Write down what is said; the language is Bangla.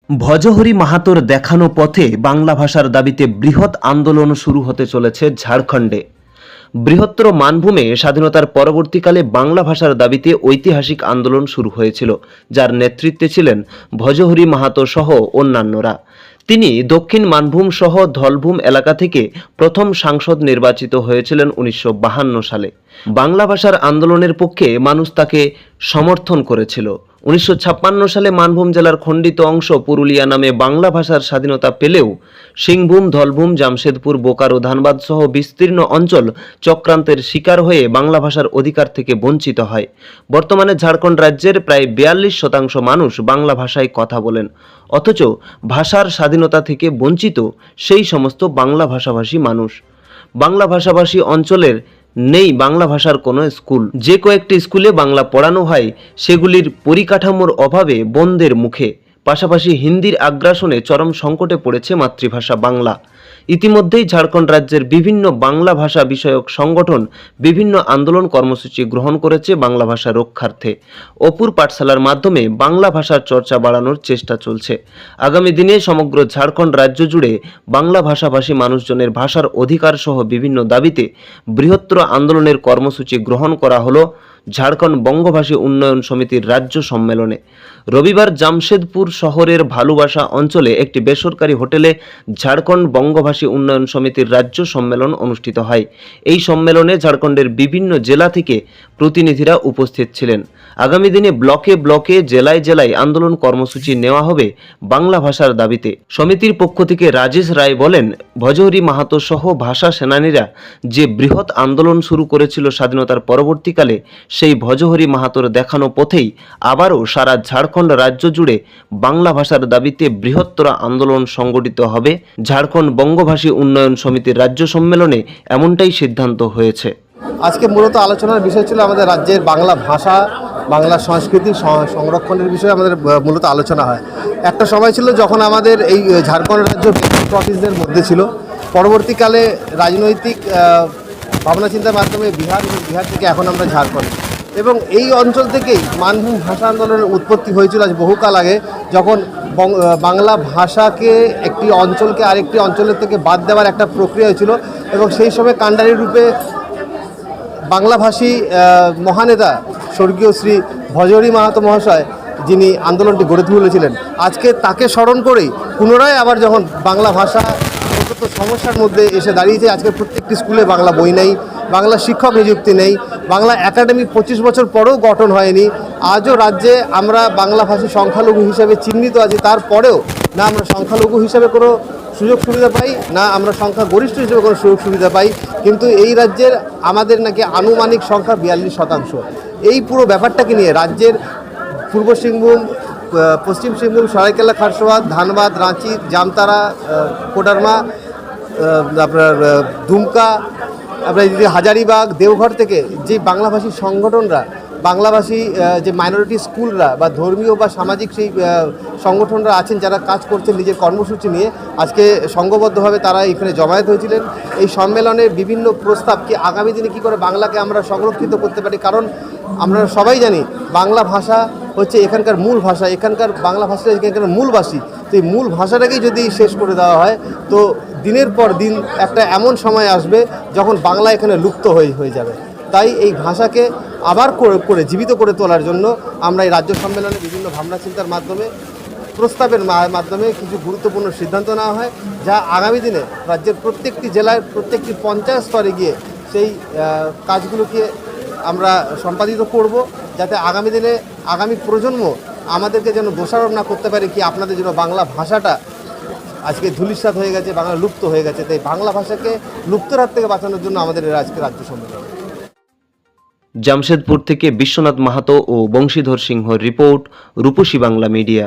ভজহরি মাহাতোর দেখানো পথে বাংলা ভাষার দাবিতে বৃহৎ আন্দোলন শুরু হতে চলেছে ঝাড়খণ্ডে। বৃহত্তর মানভূমে স্বাধীনতার পরবর্তীকালে বাংলা ভাষার দাবিতে ঐতিহাসিক আন্দোলন শুরু হয়েছিল, যার নেতৃত্বে ছিলেন ভজহরি মাহাতো সহ অন্যান্যরা। তিনি দক্ষিণ মানভূম সহ ধলভূম এলাকা থেকে প্রথম সাংসদ নির্বাচিত হয়েছিলেন 1952 সালে। বাংলা ভাষার আন্দোলনের পক্ষে মানুষ তাকে সমর্থন করেছিল। 1956 সালে মানভূম জেলার খণ্ডিত অংশ পুরুলিয়া নামে বাংলা ভাষার স্বাধীনতা পেলেও সিংভূম, ধলভূম, জামশেদপুর, বোকারো, ধানবাদ সহ বিস্তীর্ণ অঞ্চল চক্রান্তের শিকার হয়ে বাংলা ভাষার অধিকার থেকে বঞ্চিত হয়। বর্তমানে ঝাড়খণ্ড রাজ্যের প্রায় 42% মানুষ বাংলা ভাষায় কথা বলেন, অথচ ভাষার স্বাধীনতা থেকে বঞ্চিত সেই সমস্ত বাংলা ভাষাভাষী মানুষ। বাংলা ভাষাভাষী অঞ্চলের নেই বাংলা ভাষার কোনো স্কুল। যে কয়েকটি স্কুলে বাংলা পড়ানো হয় সেগুলির পরিকাঠামোর অভাবে বন্ধের মুখে। পাশাপাশি হিন্দির আগ্রাসনে চরম সংকটে পড়েছে মাতৃভাষা বাংলা। ইতিমধ্যেই ঝাড়খণ্ড রাজ্যের বিভিন্ন বাংলা ভাষা বিষয়ক সংগঠন বিভিন্ন আন্দোলন কর্মসূচি গ্রহণ করেছে বাংলা ভাষা রক্ষার্থে। অপুর পাঠশালার মাধ্যমে বাংলা ভাষার চর্চা বাড়ানোর চেষ্টা চলছে। আগামী দিনে সমগ্র ঝাড়খণ্ড রাজ্য জুড়ে বাংলা ভাষাভাষী মানুষজনের ভাষার অধিকার সহ বিভিন্ন দাবিতে বৃহত্তর আন্দোলনের কর্মসূচি গ্রহণ করা হলো ঝাড়খণ্ড বঙ্গভাষী উন্নয়ন সমিতির রাজ্য সম্মেলনে। রবিবার জামশেদপুর শহরের ভালুবাসা অঞ্চলে একটি বেসরকারি হোটেলে ঝাড়খণ্ড বঙ্গভাষী উন্নয়ন সমিতির রাজ্য সম্মেলন অনুষ্ঠিত হয়। এই সম্মেলনে ঝাড়খণ্ডের বিভিন্ন জেলা থেকে প্রতিনিধিরা উপস্থিত ছিলেন। আগামী দিনে ব্লকে ব্লকে, জেলায় জেলায় আন্দোলন কর্মসূচি নেওয়া হবে বাংলা ভাষার দাবিতে। সমিতির পক্ষ থেকে রাজেশ রায় বলেন, ভজহরি মাহাতো সহ ভাষা সেনানীরা যে বৃহৎ আন্দোলন শুরু করেছিল স্বাধীনতার পরবর্তীকালে, সেই ভজহরি মাহাতোর দেখানো পথেই আবারও সারা ঝাড়খণ্ড রাজ্য জুড়ে বাংলা ভাষার দাবিতে বৃহত্তর আন্দোলন সংগঠিত হবে। ঝাড়খণ্ড বঙ্গভাষী উন্নয়ন সমিতির রাজ্য সম্মেলনে এমনটাই সিদ্ধান্ত হয়েছে। আজকে মূলত আলোচনার বিষয় ছিল আমাদের রাজ্যের বাংলা ভাষা, বাংলা সংস্কৃতি সংরক্ষণের বিষয়ে আমাদের মূলত আলোচনা হয়। একটা সময় ছিল যখন আমাদের এই ঝাড়খণ্ড রাজ্য প্রভিন্সের মধ্যে ছিল। পরবর্তীকালে রাজনৈতিক ভাবনা চিন্তার মাধ্যমে বিহার থেকে এখন আমরা ঝাড়খণ্ড, এবং এই অঞ্চল থেকেই মানভূম ভাষা আন্দোলনের উৎপত্তি হয়েছিল আজ বহুকাল আগে, যখন বাংলা ভাষাকে একটি অঞ্চলকে আরেকটি অঞ্চলের থেকে বাদ দেওয়ার একটা প্রক্রিয়া হয়েছিল, এবং সেই সময় কাণ্ডারি রূপে বাংলাভাষী মহানেতা স্বর্গীয় শ্রী ভজহরি মাহাতো মহাশয়, যিনি আন্দোলনটি গড়ে তুলেছিলেন, আজকে তাকে স্মরণ করেই পুনরায় আবার যখন বাংলা ভাষা অত্যন্ত সমস্যার মধ্যে এসে দাঁড়িয়েছে। আজকে প্রত্যেকটি স্কুলে বাংলা বই নেই, বাংলা শিক্ষক নিযুক্তি নেই, বাংলা একাডেমি 25 বছর পরেও গঠন হয়নি। আজও রাজ্যে আমরা বাংলাভাষী সংখ্যালঘু হিসেবে চিহ্নিত আছি, তারপরেও না আমরা সংখ্যালঘু হিসেবে কোনো সুযোগ সুবিধা পাই, না আমরা সংখ্যাগরিষ্ঠ হিসেবে কোনো সুযোগ সুবিধা পাই। কিন্তু এই রাজ্যের আমাদের নাকি আনুমানিক সংখ্যা 42%। এই পুরো ব্যাপারটাকে নিয়ে রাজ্যের পূর্ব সিংভূম, পশ্চিম সিংভূম, সরাইকেলা, খারসোয়া, ধানবাদ, রাঁচি, জামতারা, কোডারমা, আপনার দুমকা, আপনার হাজারিবাগ, দেওঘর থেকে যে বাংলাভাষী সংগঠনরা, বাংলাভাষী যে মাইনরিটি স্কুলরা বা ধর্মীয় বা সামাজিক সেই সংগঠনরা আছেন, যারা কাজ করছেন নিজের কর্মসূচি নিয়ে, আজকে সংঘবদ্ধভাবে তারা এখানে জমায়েত হয়েছিলেন। এই সম্মেলনে বিভিন্ন প্রস্তাব কি আগামী দিনে কী করে বাংলাকে আমরা সংরক্ষিত করতে পারি, কারণ আমরা সবাই জানি বাংলা ভাষা হচ্ছে এখানকার মূল ভাষা, এখানকার বাংলা ভাষা এখানকার মূলভাষী। তো এই মূল ভাষাটাকেই যদি শেষ করে দেওয়া হয়, তো দিনের পর দিন একটা এমন সময় আসবে যখন বাংলা এখানে লুপ্ত হয়ে যাবে। তাই এই ভাষাকে আবার করে জীবিত করে তোলার জন্য আমরা এই রাজ্য সম্মেলনে বিভিন্ন ভাবনা চিন্তার মাধ্যমে, প্রস্তাবের মাধ্যমে কিছু গুরুত্বপূর্ণ সিদ্ধান্ত নেওয়া হয়, যা আগামী দিনে রাজ্যের প্রত্যেকটি জেলায় প্রত্যেকটি পঞ্চায়েত স্তরে গিয়ে সেই কাজগুলোকে আমরা সম্পাদিত করব, যাতে আগামী দিনে আগামী প্রজন্ম আমাদেরকে যেন দোষারোপ না করতে পারে কি আপনাদের জন্য বাংলা ভাষাটা আজকে ধূলিসাৎ হয়ে গেছে, বাংলা লুপ্ত হয়ে গেছে। তাই বাংলা ভাষাকে লুপ্তর হাত থেকে বাঁচানোর জন্য আমাদের আজকে রাজ্য সম্মেলন। জামশেদপুর থেকে বিশ্বনাথ মাহাতো ও বংশীধর সিংহর রিপোর্ট, রূপসী বাংলা মিডিয়া।